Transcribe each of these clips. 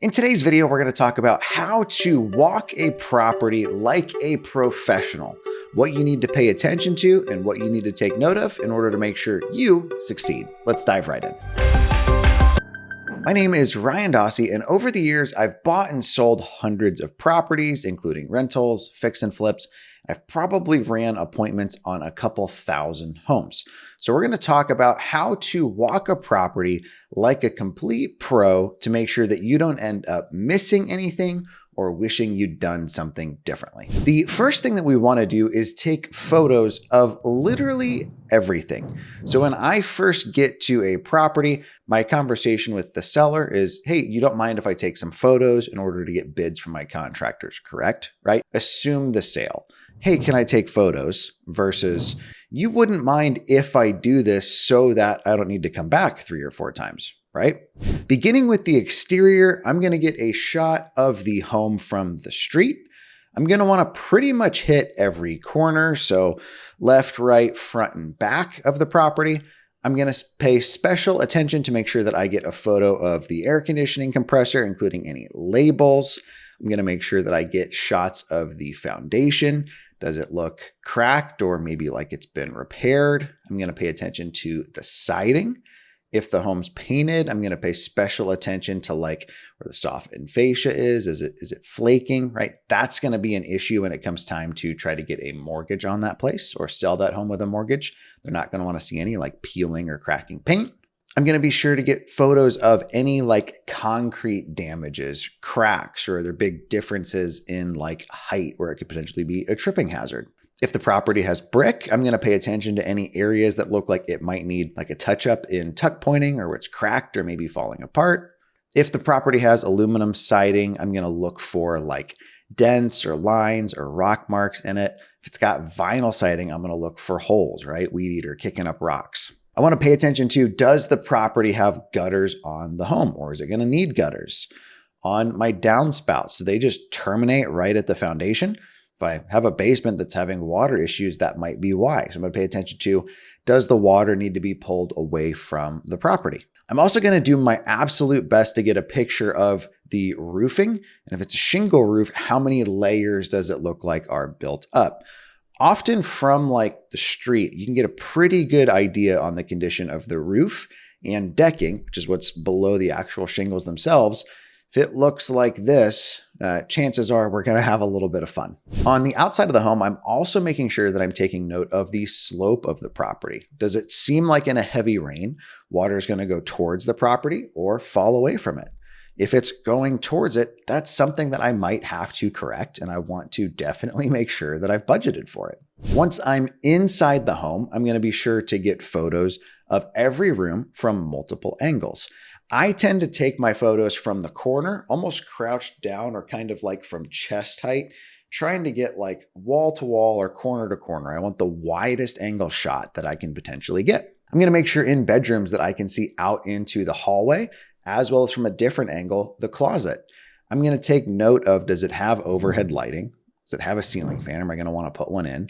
In today's video, we're going to talk about how to walk a property like a professional, what you need to pay attention to and what you need to take note of in order to make sure you succeed. Let's dive right in. My name is Ryan Dossey, and over the years, I've bought and sold hundreds of properties, including rentals, fix and flips. I've probably ran appointments on a couple thousand homes. So we're going to talk about how to walk a property like a complete pro to make sure that you don't end up missing anything or wishing you'd done something differently. The first thing that we want to do is take photos of literally everything. So when I first get to a property, my conversation with the seller is, hey, you don't mind if I take some photos in order to get bids from my contractors, correct? Right? Assume the sale. Hey, can I take photos? Versus, you wouldn't mind if I do this so that I don't need to come back 3 or 4 times, right? Beginning with the exterior, I'm going to get a shot of the home from the street. I'm going to want to pretty much hit every corner. So left, right, front, and back of the property. I'm going to pay special attention to make sure that I get a photo of the air conditioning compressor, including any labels. I'm going to make sure that I get shots of the foundation. Does it look cracked or maybe like it's been repaired? I'm going to pay attention to the siding. If the home's painted, I'm going to pay special attention to like where the soffit fascia is. Is it flaking, right? That's going to be an issue when it comes time to try to get a mortgage on that place or sell that home with a mortgage. They're not going to want to see any like peeling or cracking paint. I'm going to be sure to get photos of any like concrete damages, cracks, or other big differences in like height where it could potentially be a tripping hazard. If the property has brick, I'm going to pay attention to any areas that look like it might need like a touch up in tuck pointing or where it's cracked or maybe falling apart. If the property has aluminum siding, I'm going to look for like dents or lines or rock marks in it. If it's got vinyl siding, I'm going to look for holes, right? Weed eater kicking up rocks. I want to pay attention to, does the property have gutters on the home or is it going to need gutters? On my downspouts, do they just terminate right at the foundation? If I have a basement that's having water issues, that might be why. So I'm going to pay attention to, does the water need to be pulled away from the property? I'm also going to do my absolute best to get a picture of the roofing. And if it's a shingle roof, how many layers does it look like are built up? Often from like the street, you can get a pretty good idea on the condition of the roof and decking, which is what's below the actual shingles themselves. If it looks like this, chances are we're going to have a little bit of fun. On the outside of the home, I'm also making sure that I'm taking note of the slope of the property. Does it seem like in a heavy rain, water is going to go towards the property or fall away from it? If it's going towards it, that's something that I might have to correct, and I want to definitely make sure that I've budgeted for it. Once I'm inside the home, I'm going to be sure to get photos of every room from multiple angles. I tend to take my photos from the corner, almost crouched down or kind of like from chest height, trying to get like wall to wall or corner to corner. I want the widest angle shot that I can potentially get. I'm going to make sure in bedrooms that I can see out into the hallway, as well as from a different angle, the closet. I'm going to take note of, does it have overhead lighting? Does it have a ceiling fan? Am I going to want to put one in?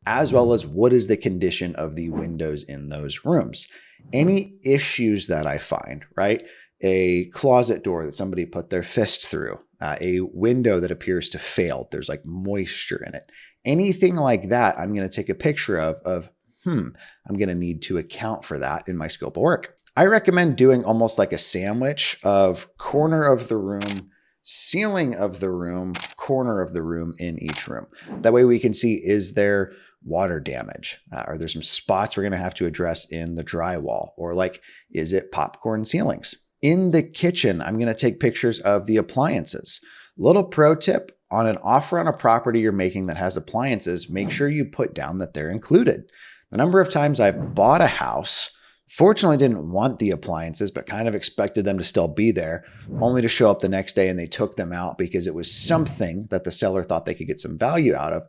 As well as what is the condition of the windows in those rooms? Any issues that I find, right? A closet door that somebody put their fist through, a window that appears to fail. There's like moisture in it. Anything like that, I'm going to take a picture of I'm going to need to account for that in my scope of work. I recommend doing almost like a sandwich of corner of the room, ceiling of the room, corner of the room in each room. That way we can see, is there water damage? Are there some spots we're going to have to address in the drywall? Or like, is it popcorn ceilings? In the kitchen, I'm going to take pictures of the appliances. Little pro tip, on an offer on a property you're making that has appliances, make sure you put down that they're included. The number of times I've bought a house, fortunately didn't want the appliances, but kind of expected them to still be there, only to show up the next day and they took them out because it was something that the seller thought they could get some value out of.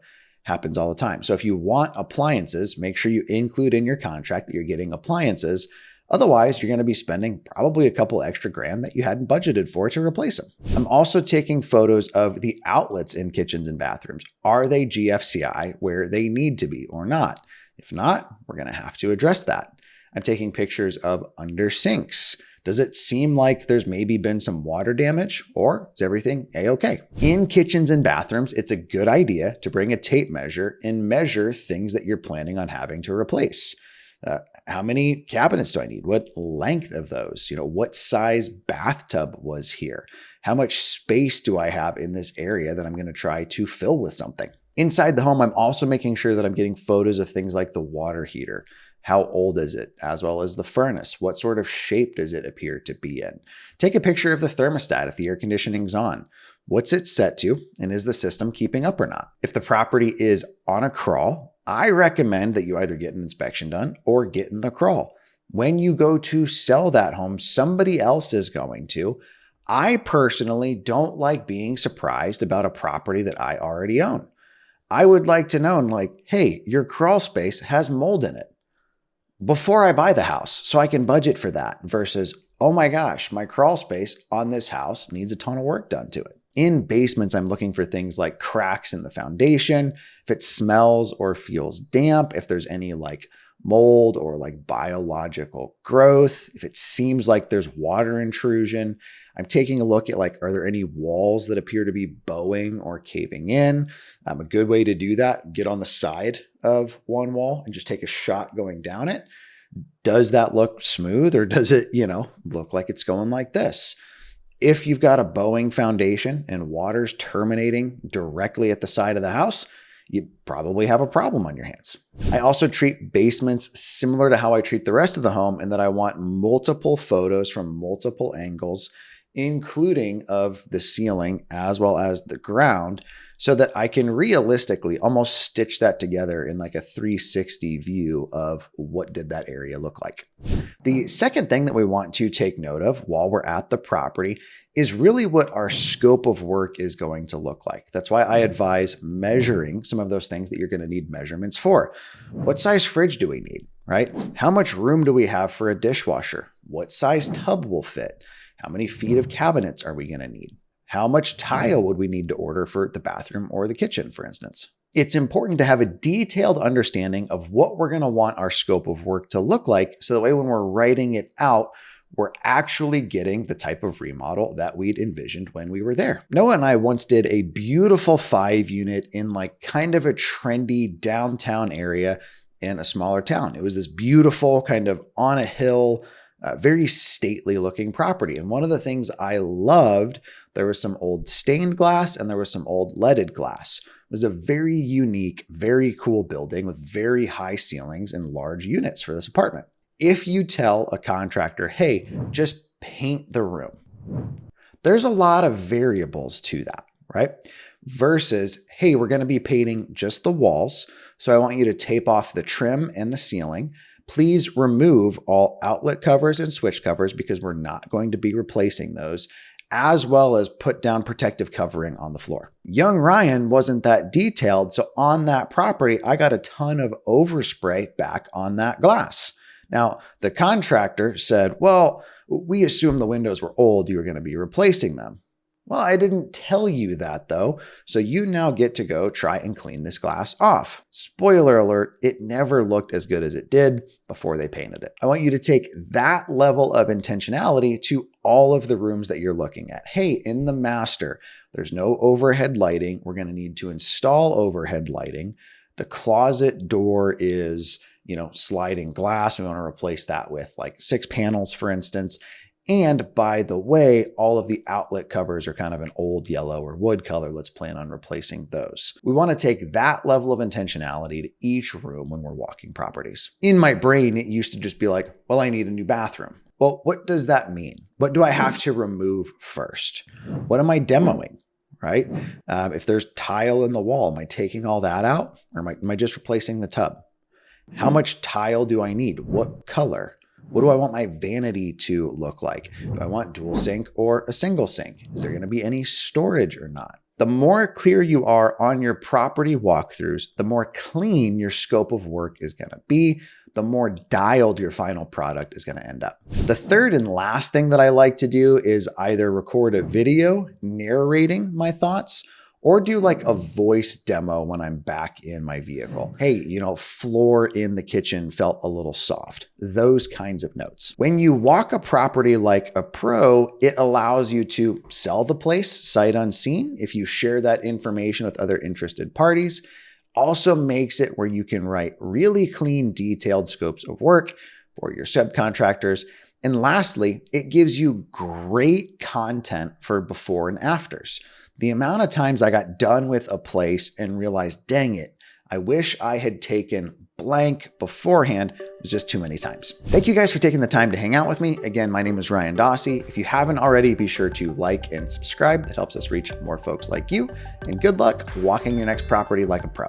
Happens all the time. So if you want appliances, make sure you include in your contract that you're getting appliances. Otherwise, you're going to be spending probably a couple extra grand that you hadn't budgeted for to replace them. I'm also taking photos of the outlets in kitchens and bathrooms. Are they GFCI where they need to be or not? If not, we're going to have to address that. I'm taking pictures of under sinks. Does it seem like there's maybe been some water damage, or is everything a-okay? In kitchens and bathrooms, it's a good idea to bring a tape measure and measure things that you're planning on having to replace. How many cabinets do I need? What length of those? What size bathtub was here? How much space do I have in this area that I'm going to try to fill with something? Inside the home, I'm also making sure that I'm getting photos of things like the water heater. How old is it? As well as the furnace. What sort of shape does it appear to be in? Take a picture of the thermostat if the air conditioning's on. What's it set to? And is the system keeping up or not? If the property is on a crawl, I recommend that you either get an inspection done or get in the crawl. When you go to sell that home, somebody else is going to. I personally don't like being surprised about a property that I already own. I would like to know, like, hey, your crawl space has mold in it before I buy the house, so I can budget for that, versus, oh my gosh, my crawl space on this house needs a ton of work done to it. In basements, I'm looking for things like cracks in the foundation, if it smells or feels damp, if there's any like mold or like biological growth, if it seems like there's water intrusion. I'm taking a look at like, are there any walls that appear to be bowing or caving in? A good way to do that, get on the side of one wall and just take a shot going down it. Does that look smooth, or does it, look like it's going like this? If you've got a bowing foundation and water's terminating directly at the side of the house, you probably have a problem on your hands. I also treat basements similar to how I treat the rest of the home, in that I want multiple photos from multiple angles, including of the ceiling as well as the ground, so that I can realistically almost stitch that together in like a 360 view of what did that area look like. The second thing that we want to take note of while we're at the property is really what our scope of work is going to look like. That's why I advise measuring some of those things that you're going to need measurements for. What size fridge do we need, right? How much room do we have for a dishwasher? What size tub will fit? How many feet of cabinets are we going to need? How much tile would we need to order for the bathroom or the kitchen, for instance? It's important to have a detailed understanding of what we're going to want our scope of work to look like, so that way when we're writing it out, we're actually getting the type of remodel that we'd envisioned when we were there. Noah and I once did a beautiful 5-unit in like kind of a trendy downtown area in a smaller town. It was this beautiful kind of on a hill, very stately looking property. And one of the things I loved, there was some old stained glass and there was some old leaded glass. It was a very unique, very cool building with very high ceilings and large units for this apartment. If you tell a contractor, hey, just paint the room, there's a lot of variables to that, right? Versus, hey, we're going to be painting just the walls, so I want you to tape off the trim and the ceiling. Please remove all outlet covers and switch covers, because we're not going to be replacing those, as well as put down protective covering on the floor. Young Ryan wasn't that detailed, so on that property, I got a ton of overspray back on that glass. Now, the contractor said, well, we assumed the windows were old, you were going to be replacing them. Well, I didn't tell you that though, so you now get to go try and clean this glass off. Spoiler alert, it never looked as good as it did before they painted it. I want you to take that level of intentionality to all of the rooms that you're looking at. Hey, in the master, there's no overhead lighting. We're going to need to install overhead lighting. The closet door is, sliding glass. We want to replace that with like 6 panels, for instance. And by the way, all of the outlet covers are kind of an old yellow or wood color. Let's plan on replacing those. We want to take that level of intentionality to each room when we're walking properties. In my brain, it used to just be like, well, I need a new bathroom. Well, what does that mean? What do I have to remove first? What am I demoing, right? If there's tile in the wall, am I taking all that out, or am I just replacing the tub? How much tile do I need? What color? What do I want my vanity to look like? Do I want dual sink or a single sink? Is there going to be any storage or not? The more clear you are on your property walkthroughs, the more clean your scope of work is going to be, the more dialed your final product is going to end up. The third and last thing that I like to do is either record a video narrating my thoughts, or do like a voice demo when I'm back in my vehicle. Hey, floor in the kitchen felt a little soft. Those kinds of notes. When you walk a property like a pro, it allows you to sell the place sight unseen if you share that information with other interested parties. Also makes it where you can write really clean, detailed scopes of work for your subcontractors. And lastly, it gives you great content for before and afters. The amount of times I got done with a place and realized, dang it, I wish I had taken blank beforehand was just too many times. Thank you guys for taking the time to hang out with me. Again, my name is Ryan Dossey. If you haven't already, be sure to like and subscribe. That helps us reach more folks like you. And good luck walking your next property like a pro.